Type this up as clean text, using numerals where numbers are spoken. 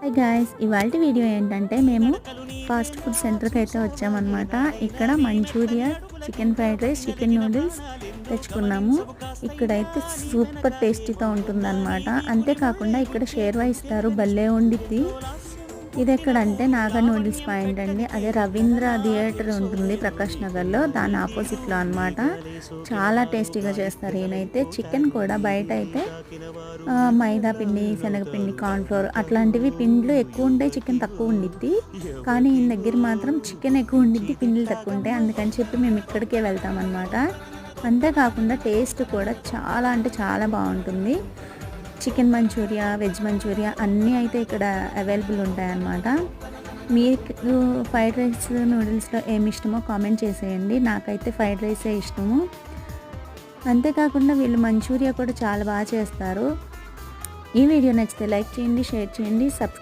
Hi guys, ఇవాల్టి video ఏంటంటే మేము ఫాస్ట్ ఫుడ్ సెంటర్కి అయితే వచ్చామన్నమాట. ఇక్కడ Manchuria, chicken fried rice, chicken noodles తెచ్చుకున్నాము. ఇక్కడైతే సూపర్ టేస్టీతో ఉంటుందన్నమాట. అంతేకాకుండా ఇక్కడ షేర్వా ఇస్తారు, భలే ఉండిద్ది. ఇది ఎక్కడంటే నాగా నూడిల్స్ పాయింట్ అండి. అదే రవీంద్ర థియేటర్ ఉంటుంది ప్రకాష్ నగర్లో, దాని ఆపోజిట్లో అనమాట. చాలా టేస్టీగా చేస్తారు. ఈయనైతే చికెన్ కూడా బయట అయితే మైదా పిండి, శనగపిండి, కార్న్ఫ్లోర్ అట్లాంటివి పిండ్లు ఎక్కువ ఉంటాయి, చికెన్ తక్కువ ఉండిద్ది. కానీ ఈయన దగ్గర మాత్రం చికెన్ ఎక్కువ ఉండిద్ది, పిండిలు తక్కువ ఉంటాయి. అందుకని చెప్పి మేము ఇక్కడికే వెళ్తామన్నమాట. అంతేకాకుండా టేస్ట్ కూడా చాలా అంటే చాలా బాగుంటుంది. చికెన్ మంచూరియా, వెజ్ మంచూరియా అన్నీ అయితే ఇక్కడ అవైలబుల్ ఉంటాయన్నమాట. మీకు ఫ్రైడ్ రైస్, నూడిల్స్లో ఏమి ఇష్టమో కామెంట్ చేసేయండి. నాకైతే ఫ్రైడ్ రైసే ఇష్టము. అంతేకాకుండా వీళ్ళు మంచూరియా కూడా చాలా బాగా చేస్తారు. ఈ వీడియో నచ్చితే లైక్ చేయండి, షేర్ చేయండి, సబ్స్క్రైబ్